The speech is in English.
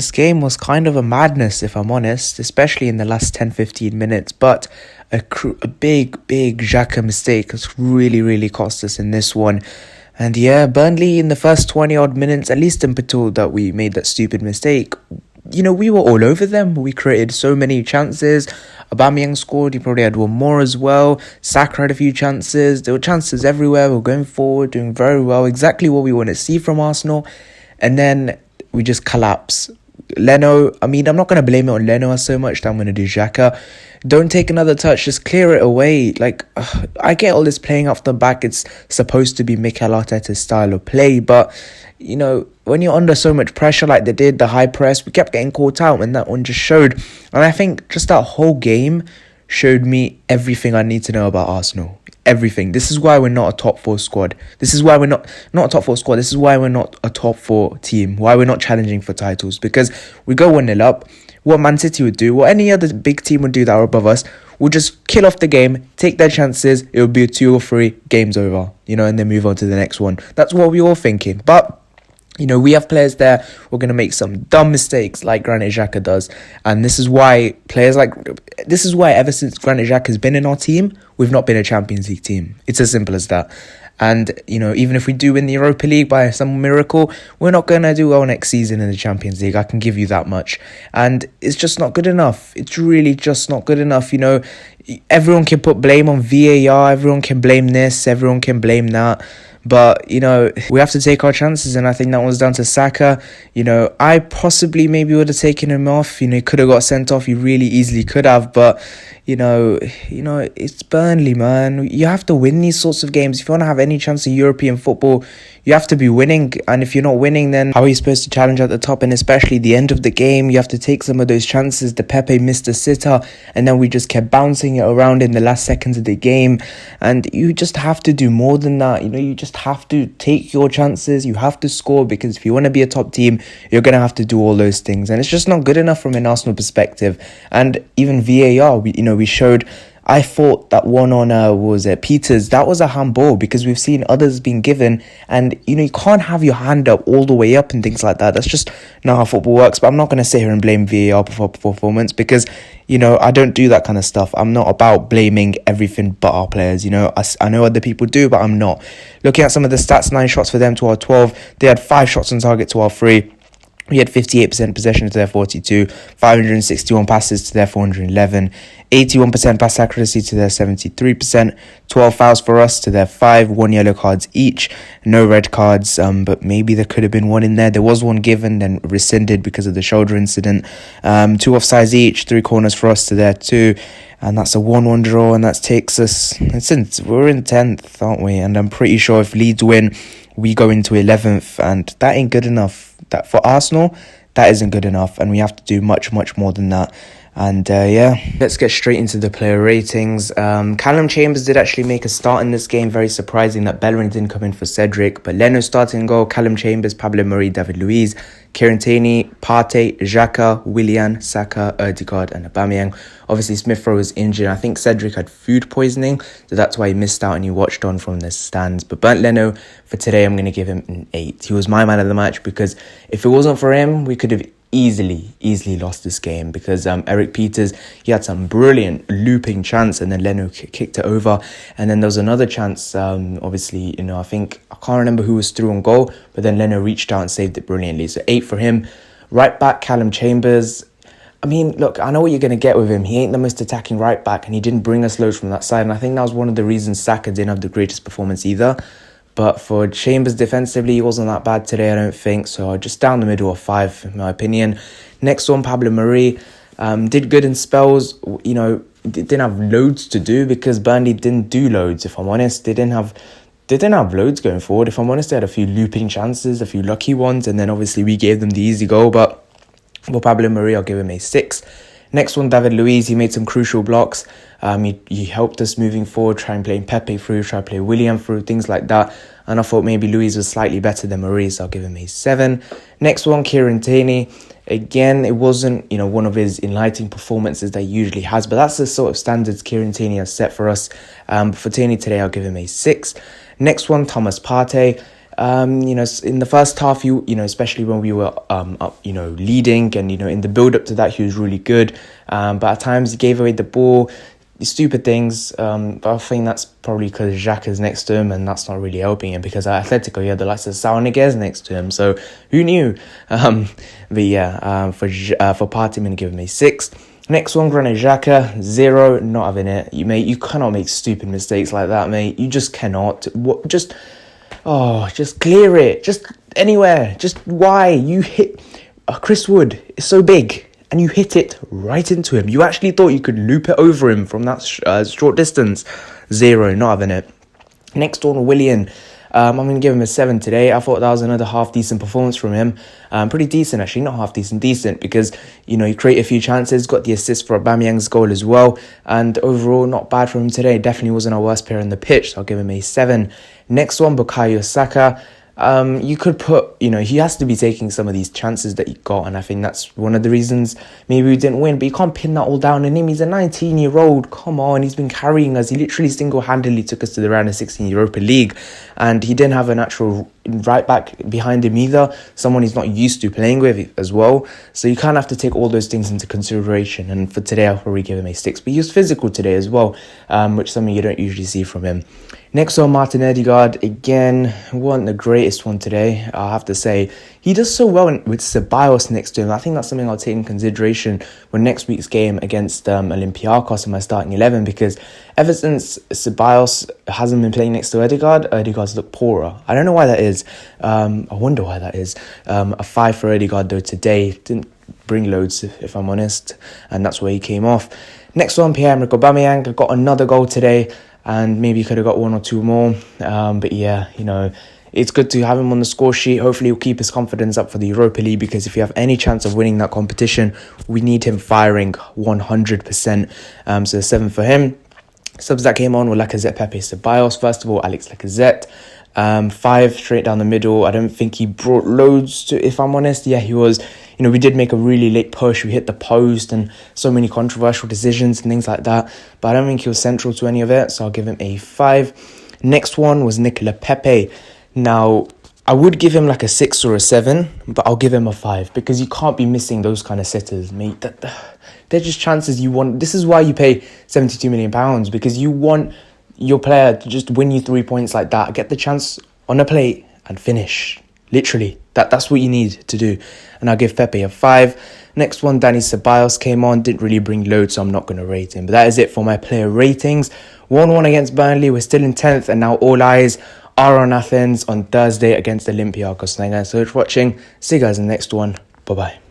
This game was kind of a madness, if I'm honest, especially in the last 10-15 minutes. But a big Xhaka mistake has really cost us in this one. And yeah, Burnley in the first 20-odd minutes, at least until that we made that stupid mistake, you know, we were all over them. We created so many chances. Aubameyang scored. He probably had one more as well. Saka had a few chances. There were chances everywhere. We were going forward, doing very well. Exactly what we want to see from Arsenal. And then we just collapse. Leno, I mean, I'm not going to blame it on Leno so much that I'm going to do Xhaka. Don't take another touch, just clear it away. Like, I get all this playing off the back. It's supposed to be Mikel Arteta's style of play, but, you know, when you're under so much pressure like they did, the high press, we kept getting caught out, and that one just showed. And I think just that whole game showed me everything I need to know about Arsenal. Everything. This is why we're not a top 4 squad. This is why we're not a top 4 squad. This is why we're not a top 4 team. Why we're not challenging for titles. Because we go 1-0 up. What Man City would do, what any other big team would do that are above us, we'll just kill off the game, take their chances. It would be a 2 or 3, game's over. You know, and then move on to the next one. That's what we're all thinking. But you know, we have players there who are going to make some dumb mistakes like Granit Xhaka does. And this is why ever since Granit Xhaka has been in our team, we've not been a Champions League team. It's as simple as that. And, you know, even if we do win the Europa League by some miracle, we're not going to do well next season in the Champions League. I can give you that much. And it's just not good enough. It's really just not good enough. You know, everyone can put blame on VAR. Everyone can blame this. Everyone can blame that. But, you know, we have to take our chances, and I think that was down to Saka. You know, I possibly maybe would have taken him off. You know, he could have got sent off. He really easily could have. But, you know, it's Burnley, man. You have to win these sorts of games. If you want to have any chance of European football, you have to be winning. And if you're not winning, then how are you supposed to challenge at the top? And especially the end of the game, you have to take some of those chances. The Pepe missed a sitter, and then we just kept bouncing it around in the last seconds of the game. And you just have to do more than that. You know, you just have to take your chances. You have to score, because if you want to be a top team, you're going to have to do all those things. And it's just not good enough from an Arsenal perspective. And even VAR, we showed, I thought that one on Peters, that was a handball, because we've seen others being given, and you know, you can't have your hand up all the way up and things like that. That's just not how football works. But I'm not going to sit here and blame VAR for performance, because, you know, I don't do that kind of stuff. I'm not about blaming everything but our players. You know, I know other people do, but I'm not. Looking at some of the stats, 9 shots for them to our 12. They had 5 shots on target to our 3. We had 58% possession to their 42, 561 passes to their 411, 81% pass accuracy to their 73%, 12 fouls for us to their 5, 1 yellow cards each, no red cards, but maybe there could have been one in there. There was one given, then rescinded because of the shoulder incident. 2 offsides each, 3 corners for us to their 2, and that's a 1-1 draw, and that takes us, we're in 10th, aren't we? And I'm pretty sure if Leeds win, we go into 11th, and that ain't good enough. That for Arsenal, that isn't good enough, and we have to do much more than that. And yeah, let's get straight into the player ratings. Callum Chambers did actually make a start in this game. Very surprising that Bellerin didn't come in for Cedric, but Leno starting goal, Callum Chambers, Pablo Mari, David Luiz, Kieran Taney, Partey, Xhaka, Willian, Saka, Ødegaard and Aubameyang. Obviously Smith Rowe was injured. I think Cedric had food poisoning, so that's why he missed out and he watched on from the stands. But Bernd Leno, for today, I'm going to give him an 8. He was my man of the match, because if it wasn't for him, we could have easily lost this game, because Eric Peters, he had some brilliant looping chance, and then Leno kicked it over, and then there was another chance, obviously, you know, I can't remember who was through on goal, but then Leno reached out and saved it brilliantly. So 8 for him. Right back, Callum Chambers. I mean, look, I know what you're going to get with him. He ain't the most attacking right back, and he didn't bring us loads from that side, and I think that was one of the reasons Saka didn't have the greatest performance either. But for Chambers defensively, he wasn't that bad today, I don't think. So just down the middle of 5, in my opinion. Next one, Pablo Mari. Did good in spells. You know, didn't have loads to do, because Burnley didn't do loads, if I'm honest. They didn't have loads going forward, if I'm honest. They had a few looping chances, a few lucky ones, and then obviously we gave them the easy goal. But for Pablo Mari, I'll give him a 6. Next one, David Luiz. He made some crucial blocks. He helped us moving forward, try and play Pepe through, try and play William through, things like that. And I thought maybe Luiz was slightly better than Mari, so I'll give him a 7. Next one, Kieran Taney. Again, it wasn't, you know, one of his enlightening performances that he usually has, but that's the sort of standards Kieran Taney has set for us. For Taney today, I'll give him a 6. Next one, Thomas Partey. In the first half, especially when we were up, leading, and in the build up to that, he was really good. But at times he gave away the ball, stupid things. But I think that's probably because Xhaka's next to him, and that's not really helping him, because at Atletico he had the likes of Saul Niguez next to him. So who knew? For Partey, I'm gonna give him a 6. Next one, Granit Xhaka, 0. Not having it. You cannot make stupid mistakes like that, mate. You just cannot. Just clear it. Just anywhere. Just why? You hit Chris Wood is so big, and you hit it right into him. You actually thought you could loop it over him from that short distance. 0, not having it. Next one, Willian. I'm going to give him a 7 today. I thought that was another half-decent performance from him. Pretty decent, actually. Not half-decent, decent. Because, he created a few chances. Got the assist for Aubameyang's goal as well. And overall, not bad for him today. Definitely wasn't our worst player on the pitch. So I'll give him a 7. Next one, Bukayo Saka. You could put, he has to be taking some of these chances that he got, and I think that's one of the reasons maybe we didn't win. But you can't pin that all down on him. He's a 19-year-old. Come on, he's been carrying us. He literally single-handedly took us to the round of 16 Europa League, and he didn't have a natural right back behind him either, someone he's not used to playing with as well. So you kind of have to take all those things into consideration, and for today I'll probably give him a 6. But he was physical today as well, which is something you don't usually see from him. Next one, Martin Ødegaard. Again, wasn't the greatest one today, I have to say. He does so well with Ceballos next to him. I think that's something I'll take in consideration when next week's game against Olympiacos in my starting 11, because ever since Ceballos hasn't been playing next to Ødegaard's looked poorer. I don't know why that is. I wonder why that is. A 5 for Ødegaard though today. Didn't bring loads, if I'm honest, and that's where he came off. Next one, Pierre-Emerick Aubameyang. Got another goal today, and maybe could have got 1 or 2 more. But yeah, it's good to have him on the score sheet. Hopefully he'll keep his confidence up for the Europa League, because if you have any chance of winning that competition, we need him firing 100%. So a 7 for him. Subs that came on were Lacazette, Pepe, Ceballos. First of all, Alex Lacazette. 5 straight down the middle. I don't think he brought loads to, if I'm honest. Yeah, he was. We did make a really late push. We hit the post and so many controversial decisions and things like that. But I don't think he was central to any of it, so I'll give him a 5. Next one was Nicola Pepe. Now, I would give him like a 6 or a 7, but I'll give him a 5, because you can't be missing those kind of sitters, mate. They're just chances you want. This is why you pay £72 million, because you want your player to just win you 3 points like that, get the chance on a plate and finish. Literally, that's what you need to do. And I'll give Pepe a 5. Next one, Dani Ceballos came on, didn't really bring loads, so I'm not going to rate him. But that is it for my player ratings. 1-1 against Burnley. We're still in 10th, and now all eyes are on Athens on Thursday against Olympiacos. Thank you guys so much for watching. See you guys in the next one. Bye-bye.